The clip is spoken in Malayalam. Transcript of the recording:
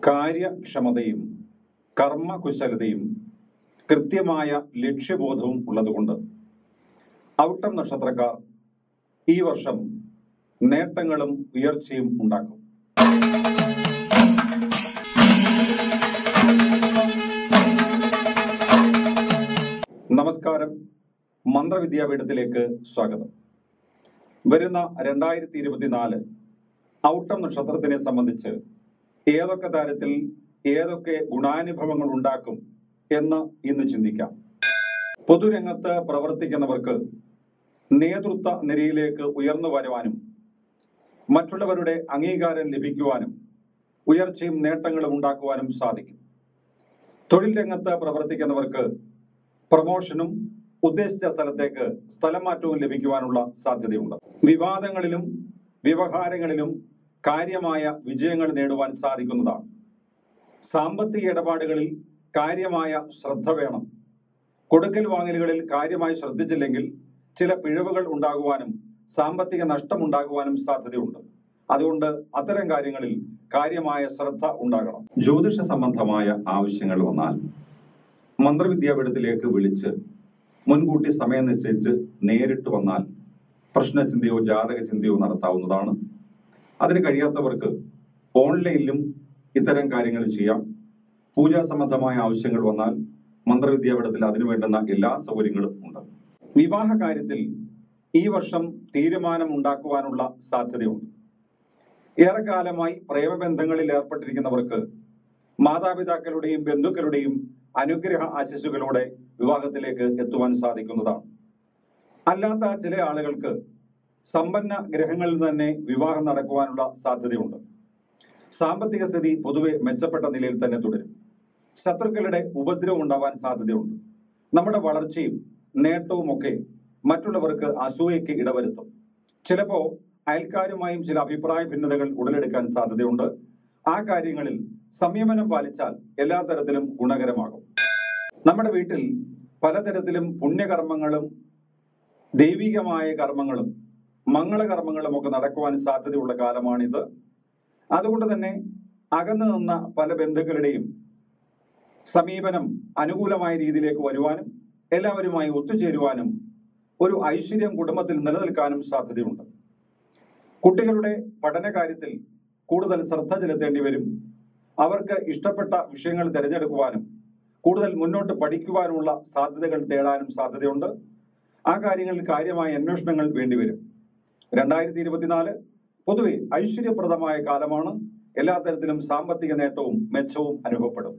കാര്യക്ഷമതയും കർമ്മകുശലതയും കൃത്യമായ ലക്ഷ്യബോധവും ഉള്ളതുകൊണ്ട് ഔട്ടം നക്ഷത്രക്കാർ ഈ വർഷം നേട്ടങ്ങളും ഉയർച്ചയും ഉണ്ടാക്കും. നമസ്കാരം, മന്ത്രവിദ്യാപീഠത്തിലേക്ക് സ്വാഗതം. വരുന്ന 2024 ഔട്ടം നക്ഷത്രത്തിനെ സംബന്ധിച്ച് ഏതൊക്കെ തരത്തിൽ ഏതൊക്കെ ഗുണാനുഭവങ്ങൾ ഉണ്ടാക്കും എന്ന് ഇന്ന് ചിന്തിക്കാം. പൊതുരംഗത്ത് പ്രവർത്തിക്കുന്നവർക്ക് നേതൃത്വ നിരയിലേക്ക് ഉയർന്നു വരുവാനും മറ്റുള്ളവരുടെ അംഗീകാരം ലഭിക്കുവാനും ഉയർച്ചയും നേട്ടങ്ങളും ഉണ്ടാക്കുവാനും സാധിക്കും. തൊഴിൽ രംഗത്ത് പ്രവർത്തിക്കുന്നവർക്ക് പ്രമോഷനും ഉദ്ദേശിച്ച സ്ഥലത്തേക്ക് സ്ഥലമാറ്റവും ലഭിക്കുവാനുള്ള സാധ്യതയുണ്ട്. വിവാദങ്ങളിലും വ്യവഹാരങ്ങളിലും കാര്യമായ വിജയങ്ങൾ നേടുവാൻ സാധിക്കുന്നതാണ്. സാമ്പത്തിക ഇടപാടുകളിൽ കാര്യമായ ശ്രദ്ധ വേണം. കൊടുക്കൽ വാങ്ങലുകളിൽ കാര്യമായി ശ്രദ്ധിച്ചില്ലെങ്കിൽ ചില പിഴവുകൾ ഉണ്ടാകുവാനും സാമ്പത്തിക നഷ്ടമുണ്ടാകുവാനും സാധ്യതയുണ്ട്. അതുകൊണ്ട് അത്തരം കാര്യങ്ങളിൽ കാര്യമായ ശ്രദ്ധ ഉണ്ടാകണം. ജ്യോതിഷ സംബന്ധമായ ആവശ്യങ്ങൾ വന്നാൽ മന്ത്രവിദ്യാപീഠത്തിലേക്ക് വിളിച്ച് മുൻകൂട്ടി സമയം നിശ്ചയിച്ച് നേരിട്ട് വന്നാൽ പ്രശ്നചിന്തയോ ജാതക ചിന്തയോ നടത്താവുന്നതാണ്. അതിന് കഴിയാത്തവർക്ക് ഓൺലൈനിലും ഇത്തരം കാര്യങ്ങൾ ചെയ്യാം. പൂജാ സംബന്ധമായ ആവശ്യങ്ങൾ വന്നാൽ മന്ത്രവിദ്യാപീഠത്തിൽ അതിനു വേണ്ടുന്ന എല്ലാ സൗകര്യങ്ങളും ഉണ്ട്. വിവാഹ കാര്യത്തിൽ ഈ വർഷം തീരുമാനം ഉണ്ടാക്കുവാനുള്ള സാധ്യതയുണ്ട്. ഏറെക്കാലമായി പ്രേമബന്ധങ്ങളിൽ ഏർപ്പെട്ടിരിക്കുന്നവർക്ക് മാതാപിതാക്കളുടെയും ബന്ധുക്കളുടെയും അനുഗ്രഹ ആശിസ്സുകളോടെ വിവാഹത്തിലേക്ക് എത്തുവാൻ സാധിക്കുന്നതാണ്. അല്ലാത്ത ചില ആളുകൾക്ക് സമ്പന്ന ഗ്രഹങ്ങളിൽ തന്നെ വിവാഹം നടക്കുവാനുള്ള സാധ്യതയുണ്ട്. സാമ്പത്തിക സ്ഥിതി പൊതുവെ മെച്ചപ്പെട്ട നിലയിൽ തന്നെ തുടരും. ശത്രുക്കളുടെ ഉപദ്രവം ഉണ്ടാവാൻ സാധ്യതയുണ്ട്. നമ്മുടെ വളർച്ചയും നേട്ടവും ഒക്കെ മറ്റുള്ളവർക്ക് അസൂയയ്ക്ക് ഇടവരുത്തും. ചിലപ്പോൾ അയൽക്കാരുമായും ചില അഭിപ്രായ ഭിന്നതകൾ ഉടലെടുക്കാൻ സാധ്യതയുണ്ട്. ആ കാര്യങ്ങളിൽ സംയമനം പാലിച്ചാൽ എല്ലാ തരത്തിലും ഗുണകരമാകും. നമ്മുടെ വീട്ടിൽ പലതരത്തിലും പുണ്യകർമ്മങ്ങളും ദൈവികമായ കർമ്മങ്ങളും മംഗളകർമ്മങ്ങളും ഒക്കെ നടക്കുവാൻ സാധ്യതയുള്ള കാലമാണിത്. അതുകൊണ്ട് തന്നെ അകന്നു നിന്ന പല ബന്ധുക്കളുടെയും സമീപനം അനുകൂലമായ രീതിയിലേക്ക് വരുവാനും എല്ലാവരുമായി ഒത്തുചേരുവാനും ഒരു ഐശ്വര്യം കുടുംബത്തിൽ നിലനിൽക്കാനും സാധ്യതയുണ്ട്. കുട്ടികളുടെ പഠനകാര്യത്തിൽ കൂടുതൽ ശ്രദ്ധ ചെലുത്തേണ്ടി വരും. അവർക്ക് ഇഷ്ടപ്പെട്ട വിഷയങ്ങൾ തിരഞ്ഞെടുക്കുവാനും കൂടുതൽ മുന്നോട്ട് പഠിക്കുവാനുള്ള സാധ്യതകൾ തേടാനും സാധ്യതയുണ്ട്. ആ കാര്യങ്ങളിൽ കാര്യമായ അന്വേഷണങ്ങൾ വേണ്ടിവരും. 2024 പൊതുവെ ഐശ്വര്യപ്രദമായ കാലമാണ്. എല്ലാ തരത്തിലും സാമ്പത്തിക നേട്ടവും മെച്ചവും അനുഭവപ്പെടും.